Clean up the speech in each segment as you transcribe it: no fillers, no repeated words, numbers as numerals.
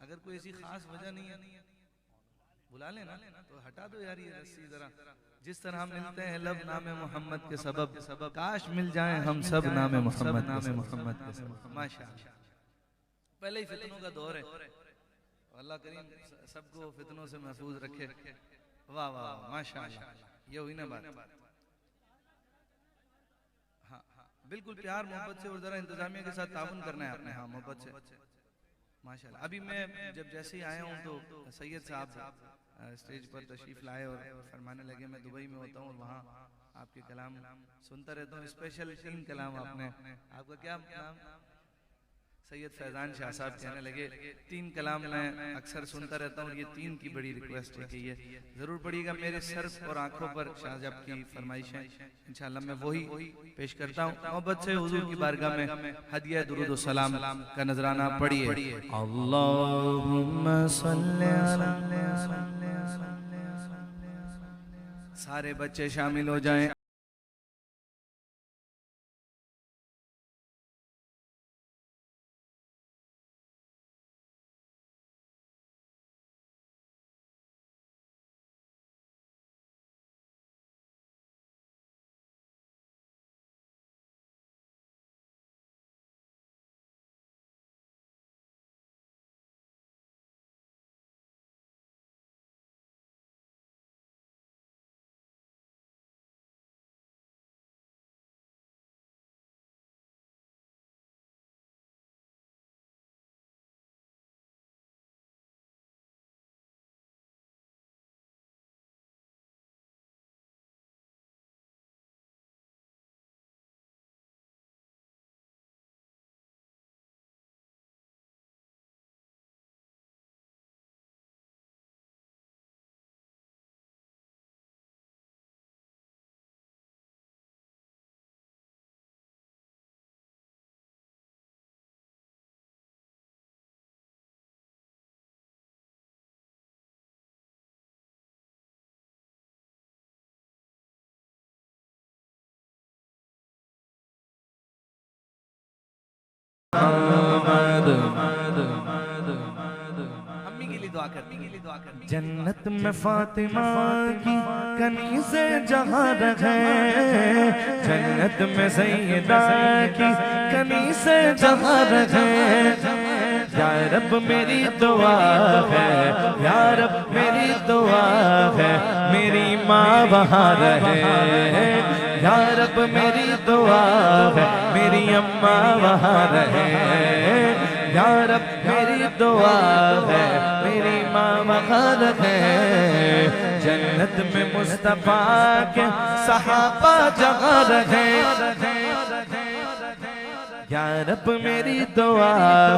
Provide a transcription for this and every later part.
अगर कोई ऐसी खास वजह नहीं है बुला लेना तो हटा दो यार ये रस्सी जरा। जिस तरह हम मिलते हैं लब नामे मोहम्मद के सबब, काश मिल जाएं हम सब नामे मोहम्मद के सबब। माशाअल्लाह, पहले ही फितनों का दौर है, अल्लाह करीम सबको फितनों से महफूज रखे। वाह वाह माशाअल्लाह, ये हुई ना बात। हाँ हाँ बिल्कुल प्यार मोहब्बत से और जरा इंतजामिया के साथ ताउन करना है आपने। हाँ मोहब्बत से माशाल्लाह। अभी मैं जब जैसे ही आया हूँ तो सैयद साहब स्टेज पर तशरीफ लाए और फरमाने लगे मैं दुबई में होता हूँ और वहाँ आपके कलाम सुनता रहता हूँ। स्पेशल 3 कलाम आपने, आपका क्या नाम? सैयद फैजान शाह साहब कहने लगे 3 कलाम मैं अक्सर सुनता रहता हूँ, ये 3 की बड़ी रिक्वेस्ट है कि ये जरूर पढ़िएगा। मेरे सर और आंखों पर शाहजब की फरमाइश है, इंशाल्लाह मैं वही पेश करता हूँ। मोहब्बत से हुजूर की बारगाह में हदिया दुरूद व सलाम का नजराना पढ़िए। अल्लाहुम्मा सल्ली अला, सारे बच्चे शामिल हो जाएं। जन्नत में फातिमा की कनीज़े जहाँ रहे, जन्नत में सैयदा की कनीज़े जहाँ रहे। या रब मेरी दुआ है, या रब मेरी दुआ है, मेरी माँ वहाँ रहे। या रब मेरी दुआ है, मेरी अम्मा वहाँ रहे। या रब मेरी दुआ है, मेरी माँ वहाँ रहे। जन्नत में मुस्तफा के सहाबा जगह रहे। या रब मेरी दुआ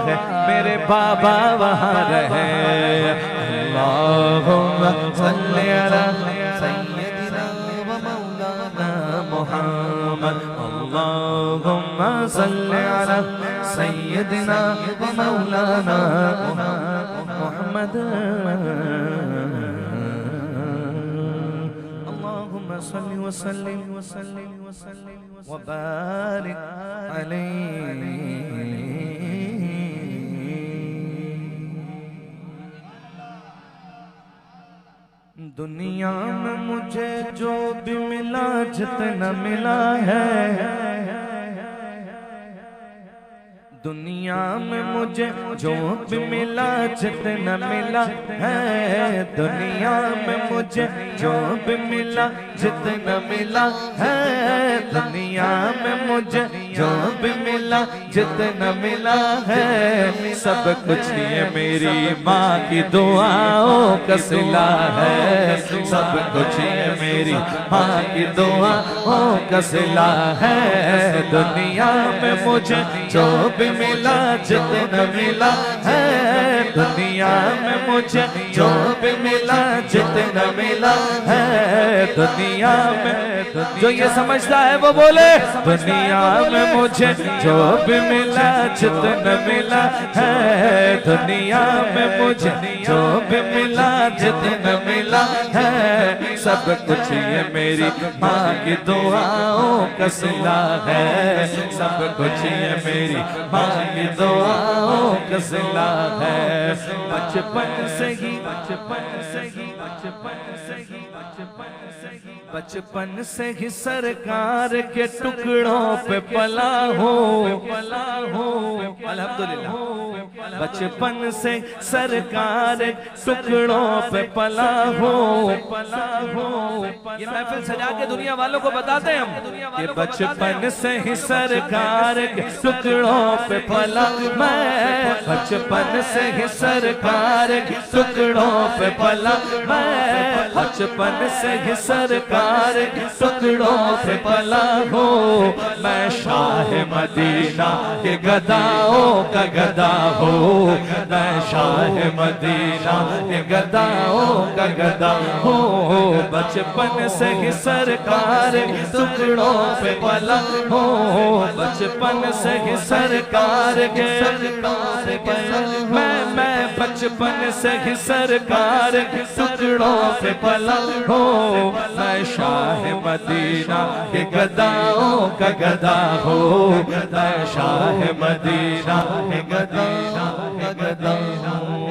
है, मेरे बाबा वहाँ रहे। अल्लाहुम्मा सल्ली अला सय्यदिना व मौलाना मुहम्मद। अल्लाहुम्मा सल्ली अला सय्यदिना व मौलाना मुहम्मद। अल्लाहुम्मा सल्ली व सल्लिम व बारिक अलैहि। दुनिया में मुझे जो भी मिला, जितना मिला है, दुनिया में मुझे जो भी मिला, जितना मिला है, दुनिया में मुझे जो भी मिला, जितना मिला है, दुनिया में मुझे जो भी मिला, जितना मिला है, सब कुछ ये मेरी माँ की दुआओं का सिला है। सब कुछ ये मेरी माँ की दुआओं का सिला है। दुनिया में मुझे जो भी मिला, जितना मिला है, दुनिया में मुझे जो भी मिला, जितना मिला है, दुनिया में जो ये समझता है वो बोले। दुनिया में मुझे जो भी मिला, जितना मिला है, दुनिया में मुझे जो भी मिला, जितना मिला है, सब कुछ ये मेरी माँ की दुआओं का सिला है। सब कुछ ये मेरी माँ की दुआओं का सिला है। बचपन से ही सरकार के टुकड़ों पे पला हो अल्हम्दुलिल्लाह। बचपन से सरकार टुकड़ों पे पला हो। ये महफिल सजा के दुनिया वालों को बताते हैं हम कि बचपन से ही सरकार के टुकड़ों पे पला मैं। बचपन से ही सरकार के टुकड़ों पे पला मैं। बचपन से ही सरकार के टुकड़ों पे पला हो। मैं शाह मदीना के गदाओं का गदा हो। मैं शाह मदीना के गदाओं का गदा हो। बचपन से ही सरकार के टुकड़ों पे पला हो। बचपन से ही सरकार के मैं बचपन से ही सरकार के टुकड़ों पे पला हो। मैं शाह मदीना के गदाओं का गदा हो। मैं शाह मदीना के गदाओं का गदा हो।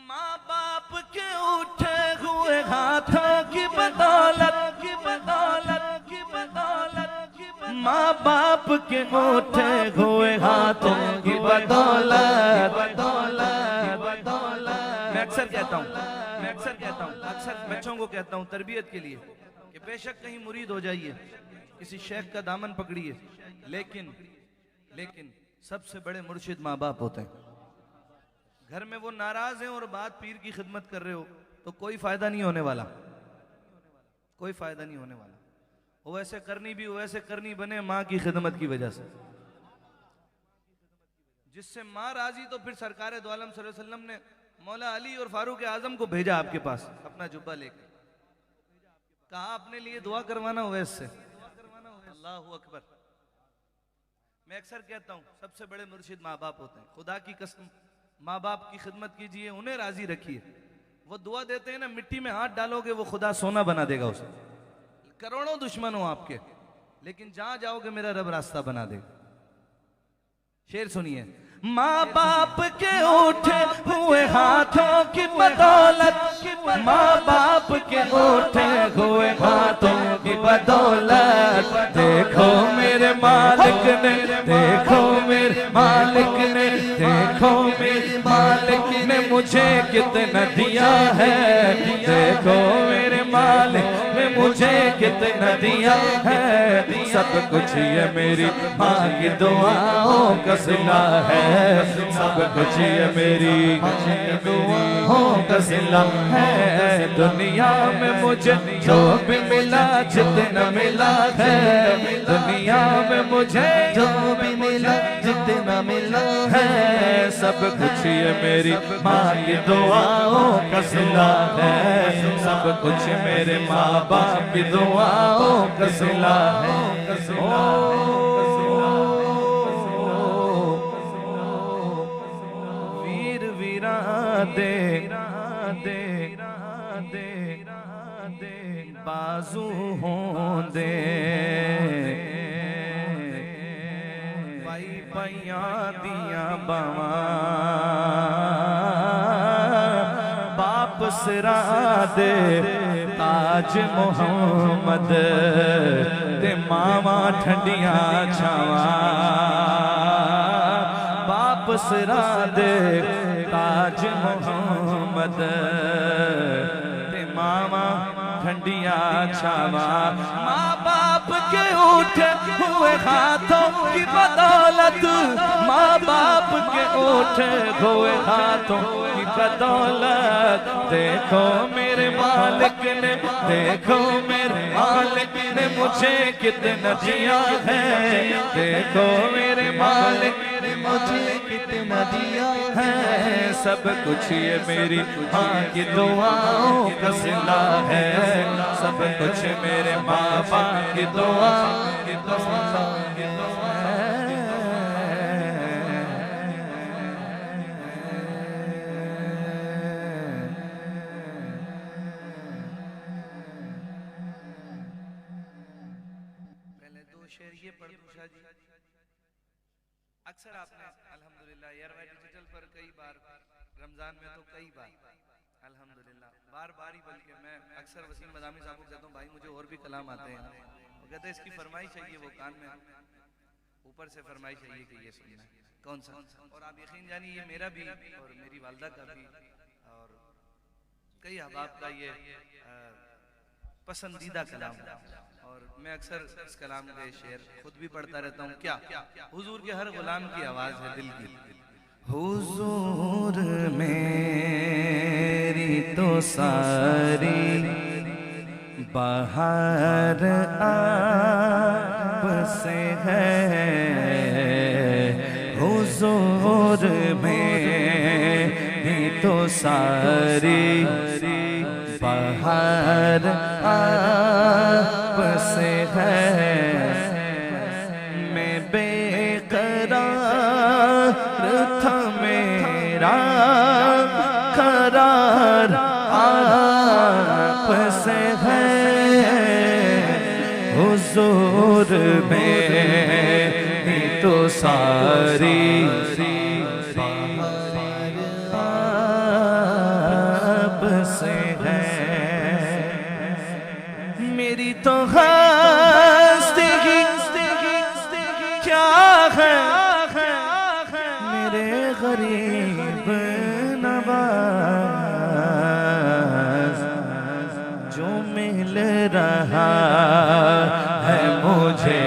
माँ बाप के उठे हुए हाथों की बदौलत माँ बाप के उठे हुए हाथों की बदौलत। मैं अक्सर कहता हूँ अक्सर बच्चों को कहता हूँ तरबियत के लिए कि बेशक कहीं मुरीद हो जाइए, किसी शेख का दामन पकड़िए, लेकिन सबसे बड़े मुर्शिद माँ बाप होते हैं। घर में वो नाराज हैं और बात पीर की खिदमत कर रहे हो तो कोई फायदा नहीं होने वाला, कोई फायदा नहीं होने वाला। वो वैसे करनी बने माँ की खिदमत की वजह से। जिससे माँ राजी तो फिर सरकार दो आलम सल्लल्लाहु अलैहि वसल्लम ने मौला अली और फारूक आजम को भेजा आपके पास अपना जुब्बा लेकर। कहा अपने लिए दुआ करवाना ओवैस से। अल्लाहु अकबर। मैं अक्सर कहता हूँ सबसे बड़े मुर्शिद माँ बाप होते हैं। खुदा की कसम माँ बाप की खिदमत कीजिए, उन्हें राजी रखिए। वो दुआ देते हैं ना, मिट्टी में हाथ डालोगे वो खुदा सोना बना देगा उसे। करोड़ों दुश्मन हो आपके, लेकिन जहां जाओगे मेरा रब रास्ता बना देगा। शेर सुनिए। माँ बाप के उठे हुए हाथों की बदौलत माँ बाप के उठे हुए हाथों की बदौलत। देखो मेरे मालिक ने, देखो मेरे मालिक ने, देखो मेरे मालिक ने मुझे कितना दिया है। देखो मेरे मालिक ने मुझे कितना दिया है। सब कुछ ये मेरी माँ की दुआओं का सिला है। सब कुछ ये मेरी दुआओं का सिला है। दुनिया में मुझे जो भी मिला जितना मिला है, दुनिया में मुझे जो भी मिला जितना मिला है, सब कुछ ये मेरी माँ की दुआओं का सिला है। सब कुछ मेरे माँ बाप की दुआओं का सिला है। वीर वीरा दे बाजू होंदे पाई पाइया दिया बावा बाप सिरा दे ताज मोहम्मद ते मावा ठंडिया छावा। बाप सिरा दे ताज मोहम्मद ते मावा ठंडिया छावा। माँ बाप के उठे हुए हाथों की बदौलत माँ बाप के उठे हुए हाथों की बदौलत। देखो मेरे मालिक ने, देखो मेरे मालिक ने मुझे कितना दिया है। देखो मेरे मालिक ने मुझे कितना दिया है। सब कुछ ये मेरी माँ की दुआओं का सिला है। सब कुछ मेरे माँ बाप की दुआ है। अक्सर आपने अल्हम्दुलिल्लाह यार मैं डिजिटल पर कई बार रमजान में तो कई बार अल्हम्दुलिल्लाह बार बार ही, बल्कि मैं अक्सर वसीम बदामी साहब को कहता हूँ भाई मुझे और भी कलाम आते हैं, वो कहते हैं इसकी फरमाइश चाहिए, वो कान में ऊपर से फरमाइश चाहिए कि ये सुनना है कौन सा। और आप यकीन जानिए ये मेरा भी और मेरी वालदा का भी और कई अहबाब का ये पसंदीदा कलाम है। और मैं अक्सर इस कलाम के शेर खुद भी पढ़ता रहता हूँ। क्या हुजूर के हर गुलाम की आवाज है दिल की। हुजूर मेरी तो सारी बहार आप से है, हुजूर मेरी तो सारी बहार आप से है। मैं बेकरार था मेरा करार आप से है, हुजूर मेरी तो सारी आप से है। मेरी तो हस्ती क्या है मेरे गरीब नवाज, जो मिल रहा है मुझे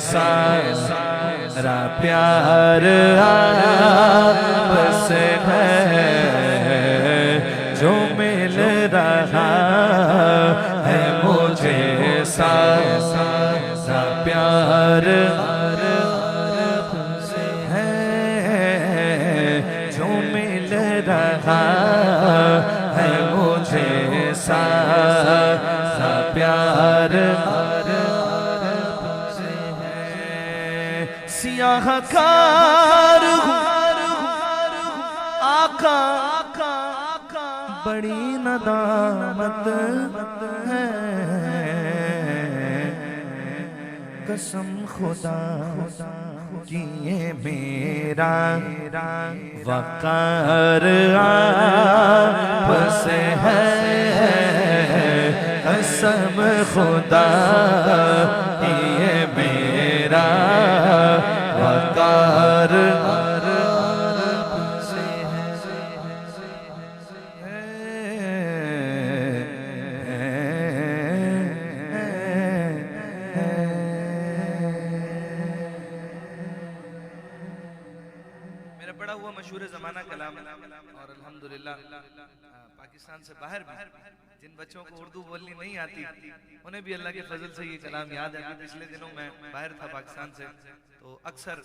सारा प्यार आपसे है, जो मिल रहा है मुझे सारा प्यार आपसे है, जो मिल रहा है मुझे सारा प्यार आपसे है। सियाहकार आका बड़ी नदामत है, कसम खुदा की ये मेरा वक़ार आपसे है, कसम खुदा की ये मेरा वक़ार मशहूर ज़माना कलाम और अल्हम्दुलिल्लाह पाकिस्तान से बाहर भी जिन बच्चों को उर्दू बोलनी नहीं आती उन्हें भी अल्लाह के फजल से ये कलाम याद है। पिछले दिनों मैं बाहर था पाकिस्तान से, तो अक्सर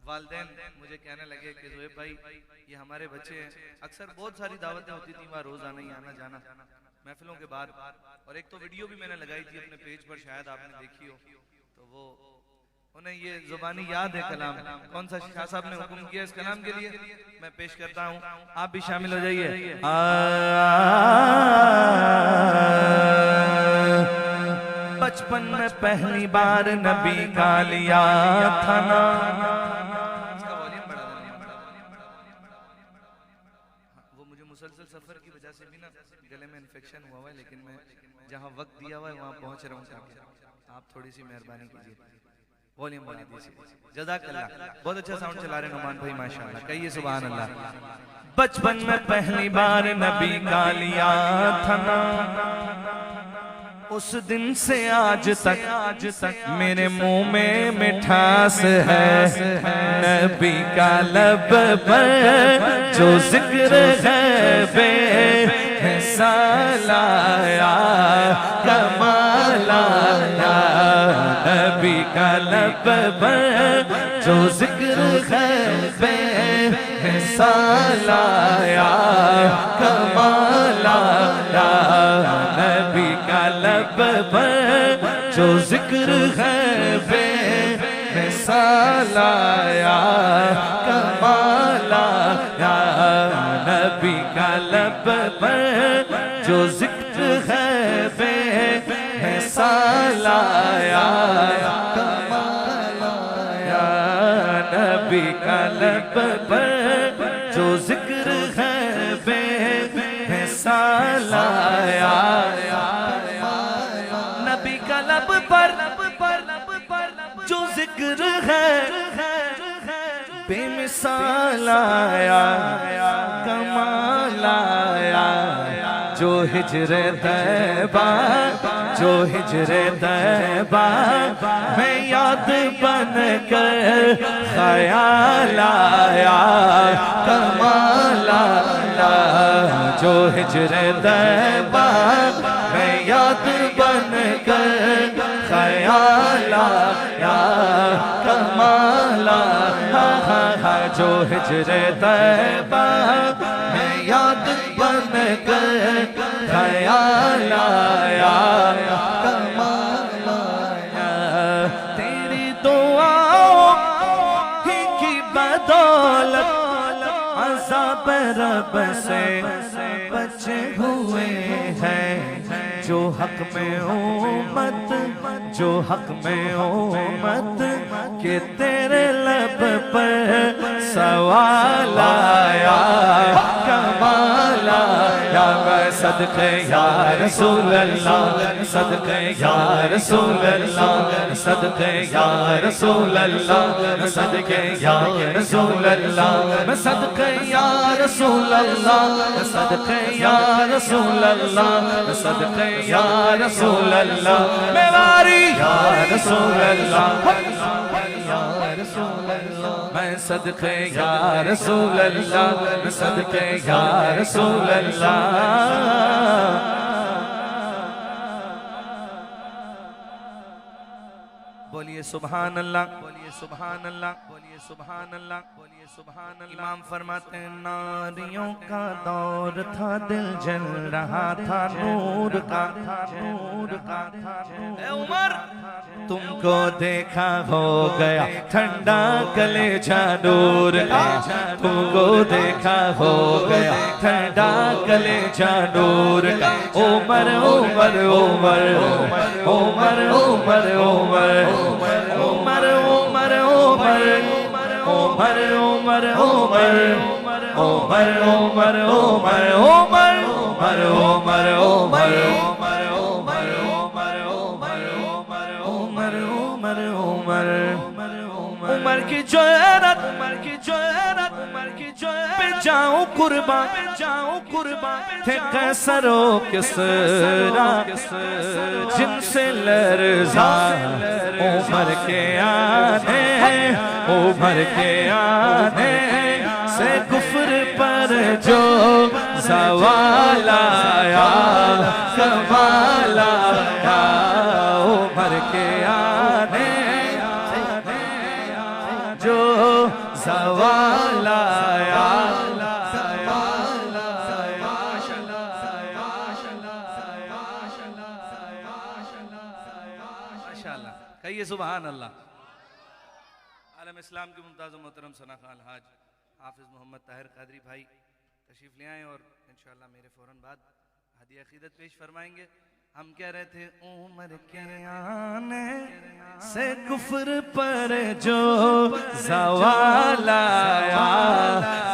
वालिदैन मुझे कहने लगे कि ज़ोएब भाई ये हमारे बच्चे हैं। अक्सर बहुत सारी दावतें होती थी वहाँ रोज़ आना ही आना जाना महफिलों के बाद, और एक तो वीडियो भी मैंने लगाई थी अपने पेज पर, शायद आपने देखी हो, तो वो उन्हें ये जुबानी याद है कलाम। कौन सा शाह साहब ने हुक्म किया इस कलाम के लिए, मैं पेश करता हूँ, आप भी शामिल हो जाइए। बचपन में पहली बार नबी का लिया था ना, वो मुझे मुसलसल सफर की वजह से भी ना गले में इन्फेक्शन हुआ है, लेकिन मैं जहाँ वक्त दिया हुआ है वहाँ पहुँच रहा हूँ, आप थोड़ी सी मेहरबानी कीजिए, वॉल्यूम बढ़ा दीजिए। जज़ाकल्लाह, बहुत अच्छा साउंड चला रहे नुमान भाई माशाअल्लाह, कहिए सुभान अल्लाह। बचपन में पहली बार नबी का लिया था ना, उस दिन से आज तक मेरे मुंह में मिठास है, नबी का लब पर जो जिक्र है बेसालाया कमालाया, नबी का लब पर जो जिक्र है बेसालाया कमालाया, नबी का लब पर जो जिक्र है बेसालाया कमालाया, नबी का लब पर जो जिक्र है बेसालाया कमालाया। नबी का लब पर जो जिक्र है बेमिसाल आया, नबी का लब पर जो जिक्र है बेमिसाल आया, कमाल आया। जो हिजरे तैबा, जो हिजरे तैबा मैं याद बन कर ख्याल आया, कमाल आया। जो हिजरे तैबा मैं याद बन कर ख्याल आया, कमाल आया। जो हिजरे तैबा मैं याद बन कर ख्याल आया, कमाल आया। तेरी दुआओं की बदौलत अज़ाब रब से बचे हुए हैं। जो हक में उम्मत, जो हक में उम्मत के तेरे लब पर सवाल आया, कमाल आया। मैं सदके या रसूल अल्लाह, सदके या रसूल अल्लाह, सदके या रसूल अल्लाह, सदके या रसूल अल्लाह, मैं सदके या रसूल अल्लाह, सदके या रसूल अल्लाह, सदके या रसूल अल्लाह, मेवारी या रसूल अल्लाह, या रसूल अल्लाह। मैं सदके या रसूल अल्लाह, मैं सदके या रसूल अल्लाह। बोलिए सुभान अल्लाह, बोलिए सुभान अल्लाह, बोलिए सुभान अल्लाह, बोलिए सुभान अल्लाह। इमाम फरमाते हैं नारियों का दौर था, दिल जल रहा था नूर का, नूर का। ए उमर तुमको देखा हो गया ठंडा कलेजा नूर का, तुमको देखा हो गया ठंडा कलेजा नूर का। उमर उमर उमर उमर उमर उमर उमर उमर उमर उमर उमर उमर उमर उमर उमर उमर उमर उमर उमर की जोरत, उमर की जोरत, उमर की जोरत पे जाऊं कुर्बान, पे जाऊं कुर्बान। थे कैसरो किसरा जिनसे लर्जा उमर के आने, उमर के आने से कुफ्र पर जो सवाल आया, कमाल आया। उमर के आने जो सवाल आया, माशाअल्लाह। कहिए सुभान अल्लाह। आलम इस्लाम के मुमताज़ मोहतरम सनाखा अलहाज हाफिज़ मोहम्मद ताहिर कादरी भाई तशरीफ़ ले आए और इंशाअल्लाह मेरे फ़ौरन बाद हदिया अक़ीदत पेश फरमाएंगे। हम कह रहे थे उमर के आने से कुफ्र पर जो सवाल आया,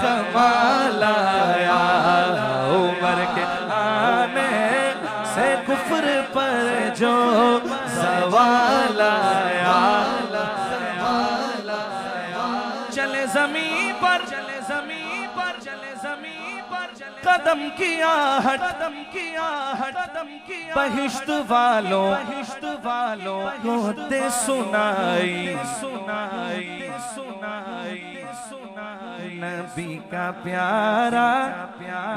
कमाल आया। उमर के आने से कुफ्र पर जो सवाल आया, चले जमीन पर, चले जमीन पर, चले जमीन पर, कदम किया हट, कदम किया हट, कदम किया बहिश्त वालों, बहिश्त वालों को दे सुनाई, सुनाई, सुनाई, सुनाई। नबी का प्यारा,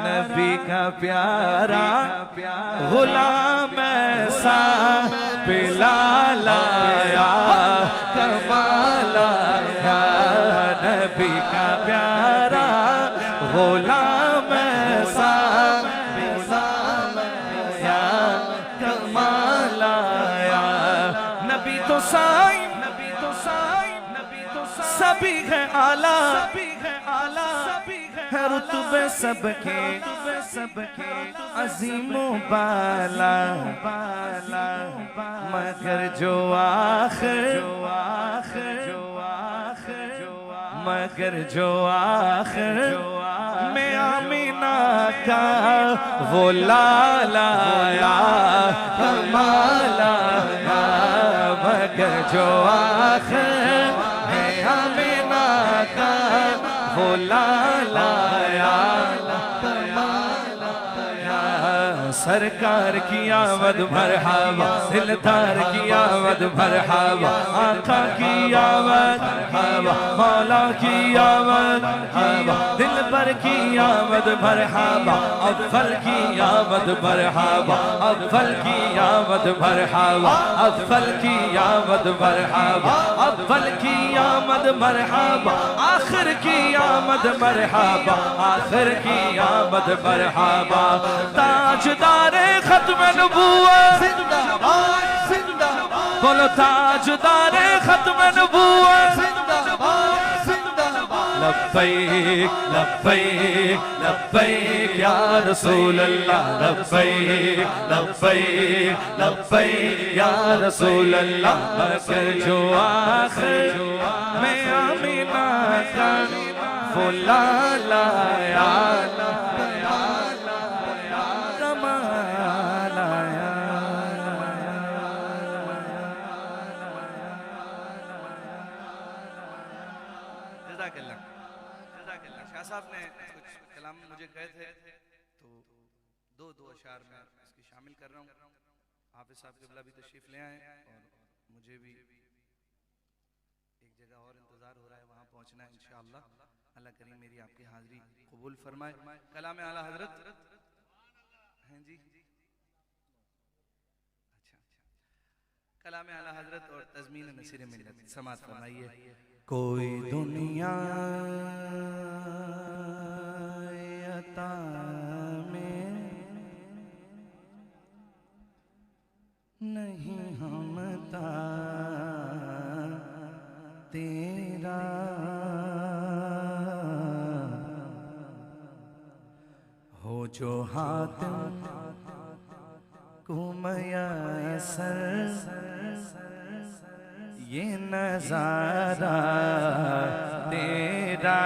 नबी का प्यारा गुलाम ऐसा बिलाल आया, कमाल आया। नबी का प्यारा गुलाम ऐसा बिलाल आया, कमाल आया। नबी तो साईं, नबी तो साईं, नबी तो सभी है आला, सभी है आला, सभी है रुतबे सबके, सबके अजीमो बाला, बाला। मगर जो आखिर, जो आखिर, जो आखिर मगर जो आखिर में आमीना का वो लाला आया कमाल आया, मगर जो आखिर में आमीना का वो लाला आया कमाल आया। सरकार की आमद मरहबा, दिलदार की आमद मरहबा, आका की आमद मरहबा, मौला की आमद मरहबा, दिलबर की आमद मरहबा, अव्वल की आमद मरहबा, अव्वल की आमद मरहबा, अव्वल की आमद मरहबा, अव्वल की आमद मरहबा, आखिर की आमद मरहबा, आखिर की आमद मरहबा। ताजदारे खत्म नबूवत जिंदाबाद जिंदाबाद, बोलो ताजदारे खत्म नबूवत जिंदाबाद जिंदाबाद। लब्बैक लब्बैक लब्बैक या रसूल अल्लाह, लब्बैक लब्बैक लब्बैक या रसूल अल्लाह, मगर जो आखिर में आमीना का वो लाला आया साहब ने कुछ कलाम मुझे कहे थे, तो दो अशार में इसकी शामिल कर रहा हूँ। हाफिज साहब क़िबला भी तशरीफ ले आए और मुझे भी एक जगह और इंतजार हो रहा है, वहाँ पहुँचना है इंशाअल्लाह। अल्लाह करीम मेरी आपकी हाजिरी कबूल फरमाए। कलाम आला हजरत हैं जी, अच्छा कलाम आला हजरत और तज़मीन नसीर मिल्लत समाअत फरमाइए। कोई दुनिया में नहीं हमता तेरा, हो जो हाथ को मयसर ये नजारा तेरा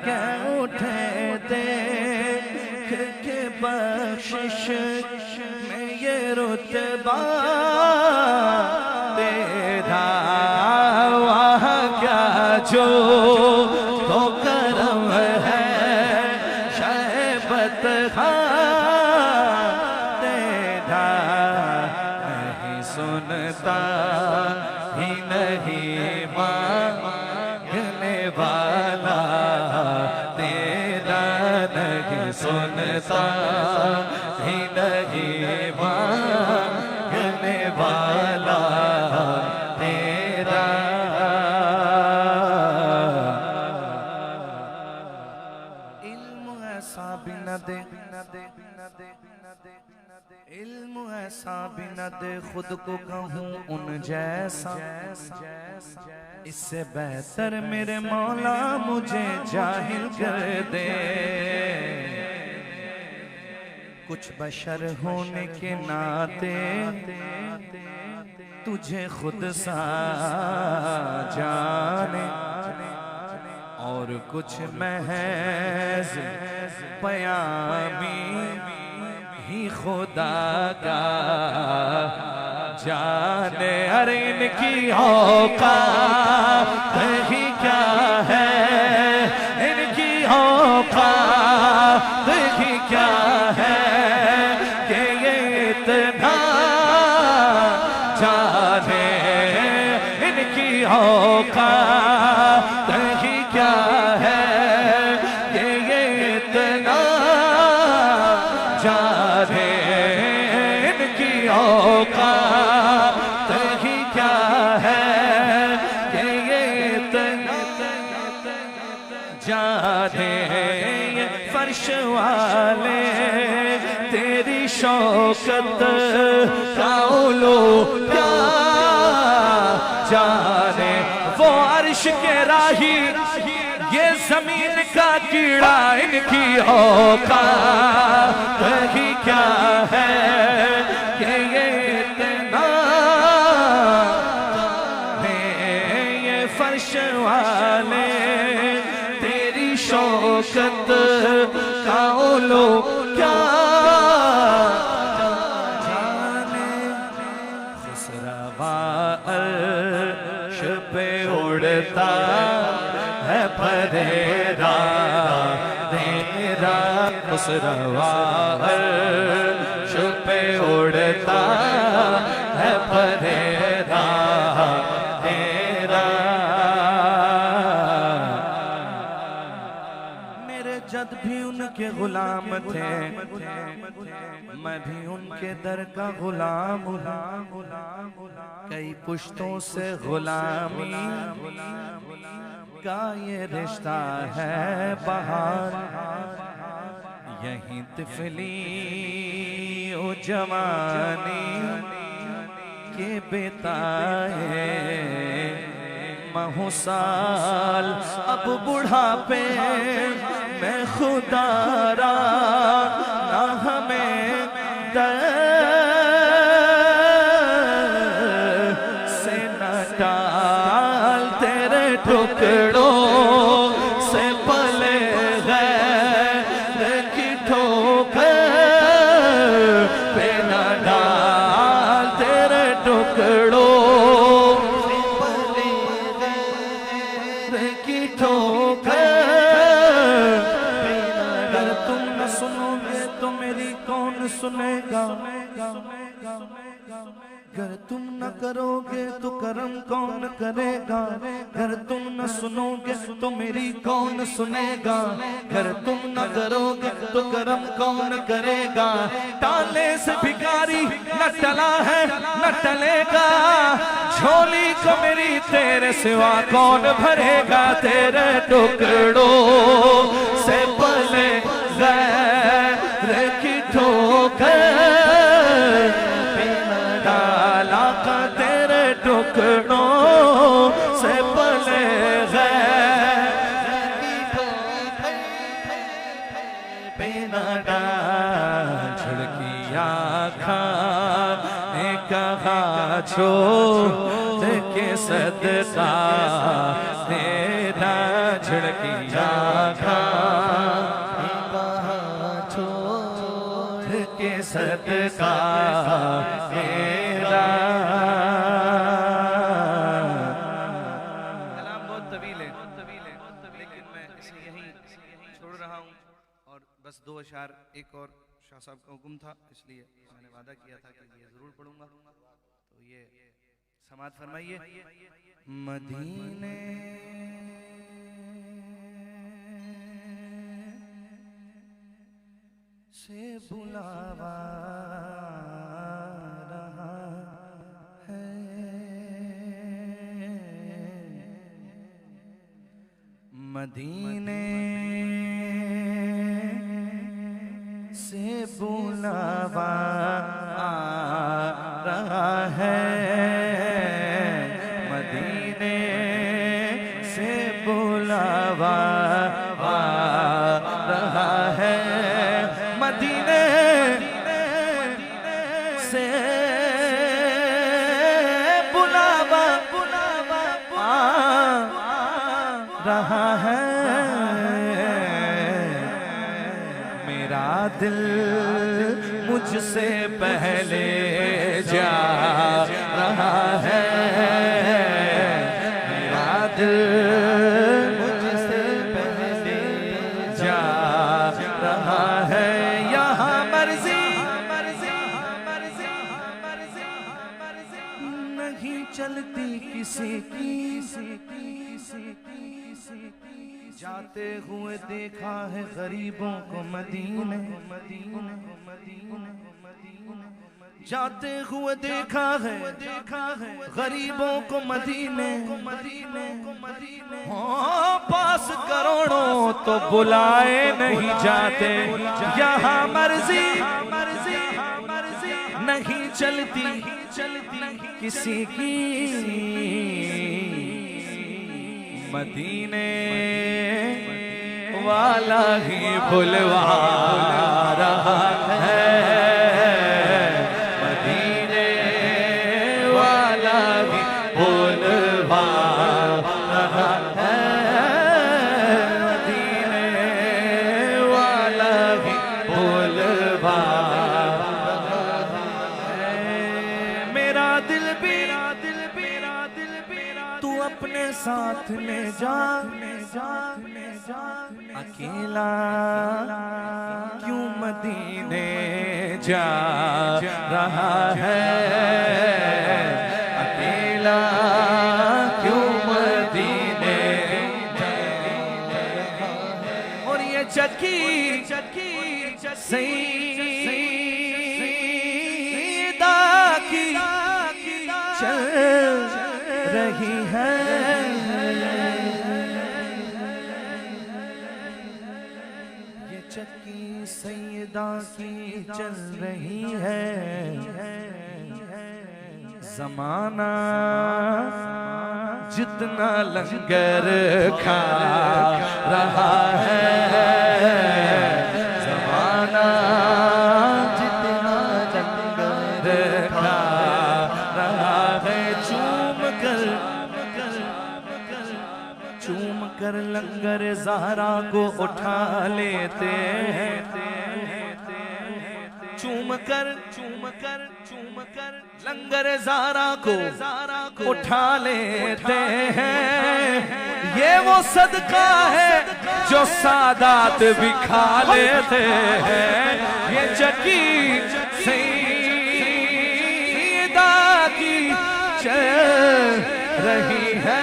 क्या उठे देख के बख्शिश में ये रुतबा तेरा, वह क्या जो तो करम है शहबत खां तेरा, नहीं सुनता ही नहीं मांगने वाला तेरा, नहीं सुनता ही नहीं मांगने वाला तेरा। इल्म ऐसा भी न दे, इल्म ऐसा भी न दे खुद को कहूँ उन जैसा, इससे बेहतर मेरे मौला मुझे जाहिल कर दे। कुछ बशर होने के नाते तुझे खुद सा जाने, और कुछ महज पयामी ही खुदा का जाने। अरे इनकी औकात ही क्या है, इनकी औकात ही क्या है कि ये इतना जाने, इनकी औकात ही क्या है कि ये इतना जाने, इनकी औकात ही क्या है कि ये इतना जाने। ये फर्श वाले तेरी शौकत का उलू क्या जाने, वो अर्श के राही ये जमीन का कीड़ा, इनकी औकात ही क्या है कि ये इतना ये फर्श वाले शौकत का लो क्या जाने, खुसरवा अर्श पे उड़ता है परेरा तेरा, खुसरवा अर्श पे उड़ता है परेरा तेरा। मेरे जद भी उनके गुलाम थे, मैं भी उनके दर का गुलाम हूँ। कई पुश्तों से गुलामी का ये रिश्ता है बहार, यहीं तिफली ओ जवानी के बिताए महुसाल, अब बुढ़ापे में खुदारा ना हमें से न टाल, तेरे टुकड़ों से पले गैर की ठोकर पे न डाल, तेरे टुकड़ों की ठोकर। अगर तुम न सुनोगे तो मेरी कौन सुनेगा, अगर तुम न करोगे तो करम कौन करेगा, अगर तुम न सुनोगे तो मेरी कौन सुनेगा, अगर तुम न करोगे तो करम कौन करेगा। टालने से भिखारी न टला है न टलेगा, झोली को मेरी तेरे सिवा कौन भरेगा, तेरे टुकड़ों से पले गैर की ठोकर डाला का, तेरे टुकड़ों से पले गैर की ठोकर पे न डाल। झुड़कियाँ खाने कहा छोड़ के सदका तेरा, झुड़कियाँ खाने कहा छोड़ के सदका तेरा। कलाम बहुत तवील है, लेकिन मैं इसे यहीं छोड़ रहा हूँ और बस दो अशार एक और शाह साहब का हुक्म था, इसलिए मैंने वादा किया था कि ये जरूर पढ़ूंगा। तो ये समाअत फरमाइए। मदीने से बुलावा रहा है, मदीने से बुलावा आ रहा है, मदीने से बुलावा आ रहा है, मदीने से बुलावा आ रहा है। मेरा दिल मुझसे पहले जा रहा है, मेरा दिल मुझसे पहले जा रहा है। यहाँ मर्जी नहीं चलती किसी की, जाते हुए देखा है गरीबों को मदीने, जाते हुए देखा है गरीबों को मदीने, हाँ पास करोड़ों तो बुलाए नहीं जाते। यहाँ मर्जी नहीं चलती किसी की, मदीने वाला ही बुलवा रहा है, मदीने वाला ही बुलवा रहा है, मदीने साथ ले जा, अकेला क्यों मदीने जा रहा है, अकेला क्यों मदीने जा रहा है। और ये चक्की सईदा की चल रही है, ये चक्की सईदा की चल रही है। ज़माना जितना लंगर खा रहा है, ज़माना जितना लंगर खा रहा है। चूम कर लंगर ज़हरा को उठा लेते हैं, चूम कर लंगर ज़हरा को उठा लेते हैं। ये वो सदका है जो सादात भी खा लेते हैं। ये चक्की सईदा की चल रही है,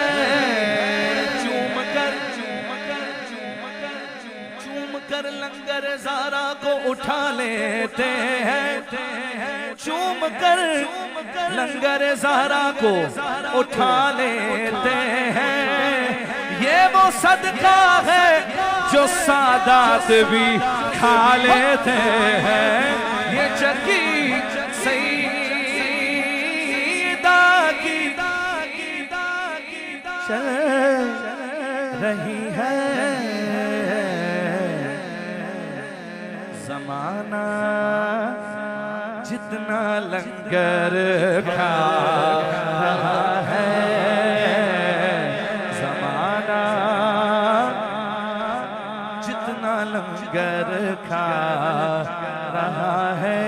कर लंगर ज़हरा को उठा लेते हैं, चूम कर लंगर ज़हरा को उठा लेते हैं। ये वो सदका है जो सादात भी खा लेते हैं। ये चक्की सईदा की चल रही है। ज़माना जितना लंगर खा रहा है, ज़माना जितना लंगर खा रहा है।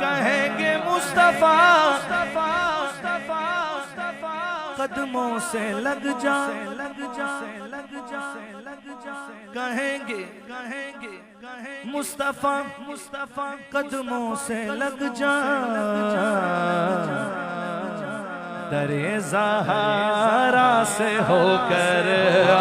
कहेंगे मुस्तफा कदमों से लग जा, कहेंगे मुस्तफा कदमों से लग जा। दरे ज़हरा से होकर आ